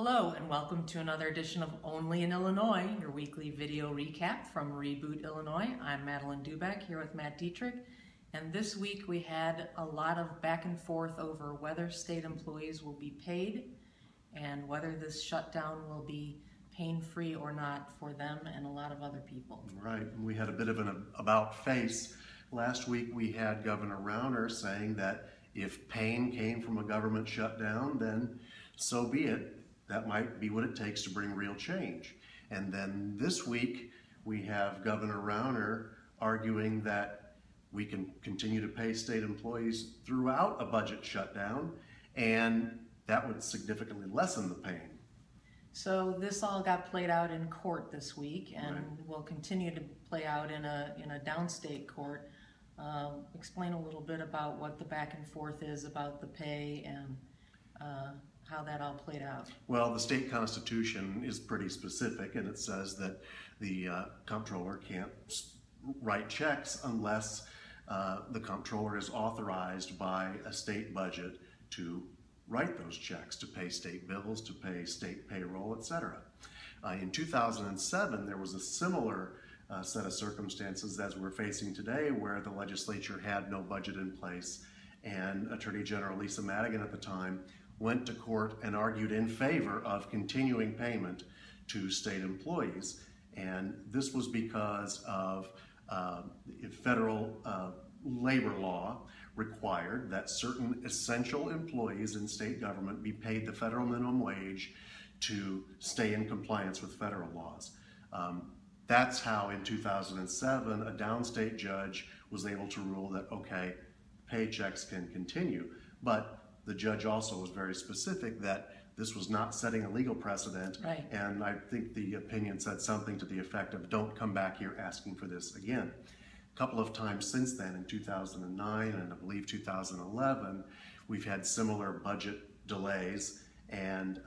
Hello and welcome to another edition of Only in Illinois, your weekly video recap from Reboot Illinois. I'm Madeline Dubeck here with Matt Dietrich, and this week we had a lot of back and forth over whether state employees will be paid and whether this shutdown will be pain-free or not for them and a lot of other people. Right, and we had a bit of an about-face. Last week we had Governor Rauner saying that if pain came from a government shutdown, then so be it. That might be what it takes to bring real change. And then this week, we have Governor Rauner arguing that we can continue to pay state employees throughout a budget shutdown, and that would significantly lessen the pain. So this all got played out in court this week, and Right. will continue to play out in a downstate court. Explain a little bit about what the back and forth is about the pay and how that all played out. Well, the state constitution is pretty specific, and it says that the comptroller can't write checks unless the comptroller is authorized by a state budget to write those checks, to pay state bills, to pay state payroll, etc. In 2007, there was a similar set of circumstances as we're facing today, where the legislature had no budget in place, and Attorney General Lisa Madigan at the time went to court and argued in favor of continuing payment to state employees. And this was because of federal labor law required that certain essential employees in state government be paid the federal minimum wage to stay in compliance with federal laws. That's how in 2007 a downstate judge was able to rule that, okay, paychecks can continue. But the judge also was very specific that this was not setting a legal precedent. Right. And I think the opinion said something to the effect of, don't come back here asking for this again. A couple of times since then, in 2009 and I believe 2011, we've had similar budget delays, and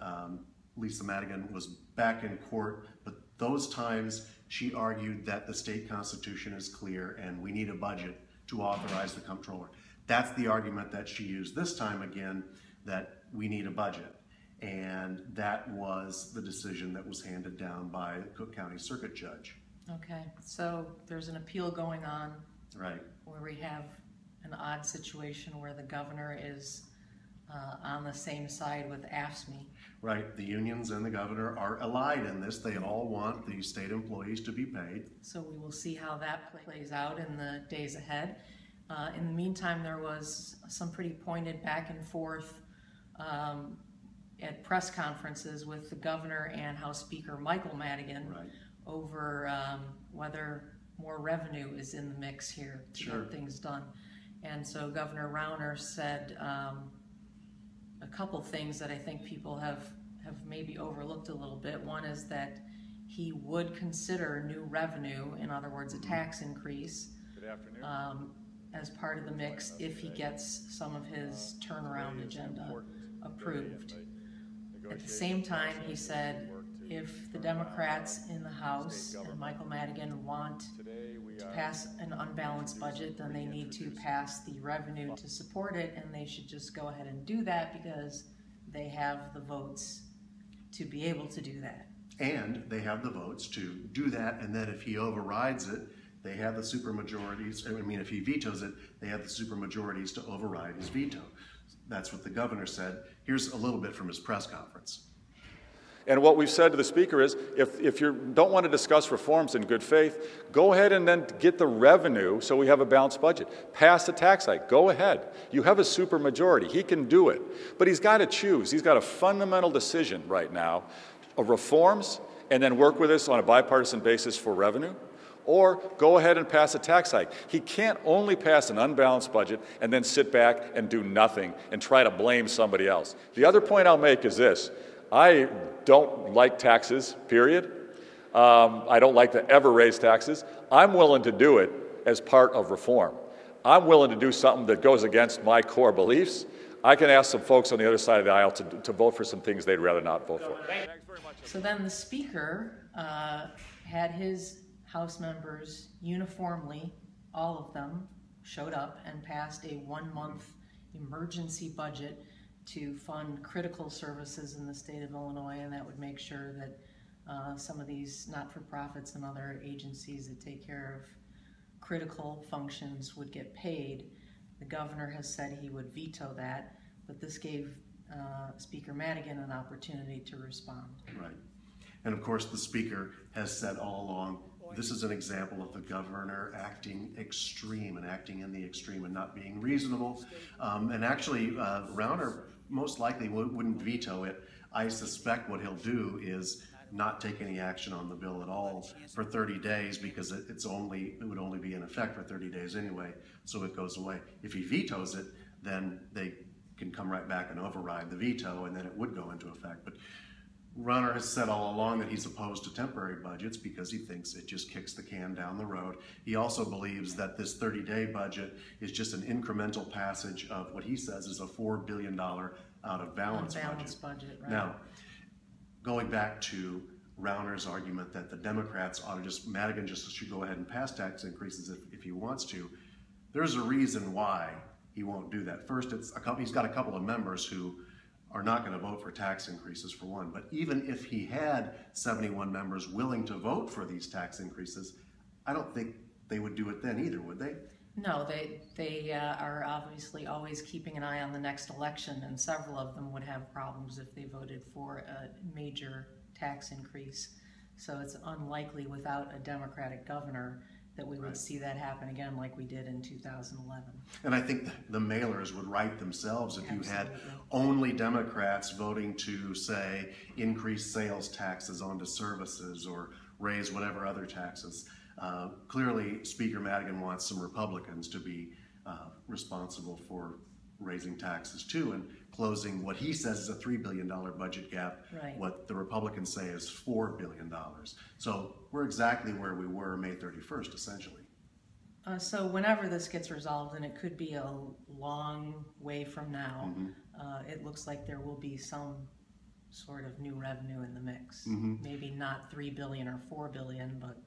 Lisa Madigan was back in court, but those times she argued that the state constitution is clear and we need a budget to authorize the comptroller. That's the argument that she used this time again, that we need a budget. And that was the decision that was handed down by the Cook County Circuit Judge. Okay, so there's an appeal going on. Right. Where we have an odd situation where the governor is on the same side with AFSCME. Right, the unions and the governor are allied in this. They all want the state employees to be paid. So we will see how that plays out in the days ahead. In the meantime, there was some pretty pointed back and forth at press conferences with the governor and House Speaker Michael Madigan. Right. Over whether more revenue is in the mix here to Sure. get things done. And so Governor Rauner said a couple things that I think people have maybe overlooked a little bit. One is that he would consider new revenue, in other words, a tax increase. Good afternoon. As part of the mix if he gets some of his turnaround agenda approved. At the same time, he said if the Democrats in the House and Michael Madigan want to pass an unbalanced budget, then they need to pass the revenue to support it, and they should just go ahead and do that because they have the votes to be able to do that. And they have the votes to do that, and then if he overrides it, they have the supermajorities. I mean, if he vetoes it, they have the supermajorities to override his veto. That's what the governor said. Here's a little bit from his press conference. And what we've said to the Speaker is, if you don't want to discuss reforms in good faith, go ahead and then get the revenue so we have a balanced budget. Pass the tax hike. Go ahead. You have a supermajority. He can do it. But he's got to choose. He's got a fundamental decision right now of reforms and then work with us on a bipartisan basis for revenue, or go ahead and pass a tax hike. He can't only pass an unbalanced budget and then sit back and do nothing and try to blame somebody else. The other point I'll make is this. I don't like taxes, period. I don't like to ever raise taxes. I'm willing to do it as part of reform. I'm willing to do something that goes against my core beliefs. I can ask some folks on the other side of the aisle to vote for some things they'd rather not vote for. Thanks very much. So then the Speaker had his House members uniformly, all of them, showed up and passed a 1-month emergency budget to fund critical services in the state of Illinois, and that would make sure that some of these not-for-profits and other agencies that take care of critical functions would get paid. The governor has said he would veto that, but this gave Speaker Madigan an opportunity to respond. Right. And of course, the Speaker has said all along, this is an example of the governor acting extreme and acting in the extreme and not being reasonable. And actually, Rauner most likely wouldn't veto it. I suspect what he'll do is not take any action on the bill at all for 30 days because it would only be in effect for 30 days anyway, so it goes away. If he vetoes it, then they can come right back and override the veto, and then it would go into effect. But Rauner has said all along that he's opposed to temporary budgets because he thinks it just kicks the can down the road. He also believes that this 30-day budget is just an incremental passage of what he says is a $4 billion out of balance budget. Right. Now, going back to Rauner's argument that the Democrats ought to Madigan just should go ahead and pass tax increases if he wants to, there's a reason why he won't do that. First, he's got a couple of members who are not going to vote for tax increases, for one. But even if he had 71 members willing to vote for these tax increases, I don't think they would do it then either, would they? No, they are obviously always keeping an eye on the next election, and several of them would have problems if they voted for a major tax increase. So it's unlikely without a Democratic governor that we would see that happen again like we did in 2011. And I think the mailers would write themselves if you had only Democrats voting to, say, increase sales taxes onto services or raise whatever other taxes. Clearly, Speaker Madigan wants some Republicans to be responsible for raising taxes too and closing what he says is a $3 billion budget gap, right. What the Republicans say is $4 billion. So we're exactly where we were May 31st, essentially. So whenever this gets resolved, and it could be a long way from now, it looks like there will be some sort of new revenue in the mix. Maybe not $3 billion or $4 billion, but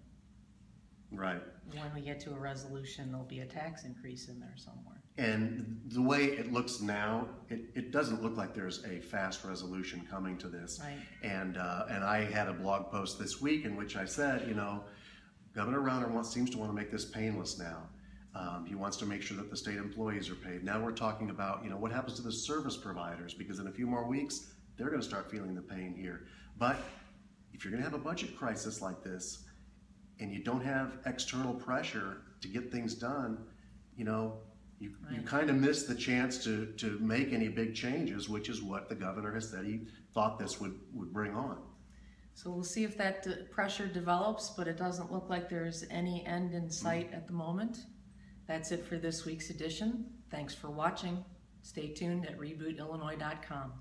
right. When we get to a resolution, there'll be a tax increase in there somewhere. And the way it looks now, it doesn't look like there's a fast resolution coming to this. Right. And I had a blog post this week in which I said, Governor Rauner seems to want to make this painless now. He wants to make sure that the state employees are paid. Now we're talking about, what happens to the service providers, because in a few more weeks, they're going to start feeling the pain here. But if you're going to have a budget crisis like this, and you don't have external pressure to get things done, you kind of miss the chance to make any big changes, which is what the governor has said he thought this would bring on. So we'll see if that pressure develops, but it doesn't look like there's any end in sight at the moment. That's it for this week's edition. Thanks for watching. Stay tuned at rebootillinois.com.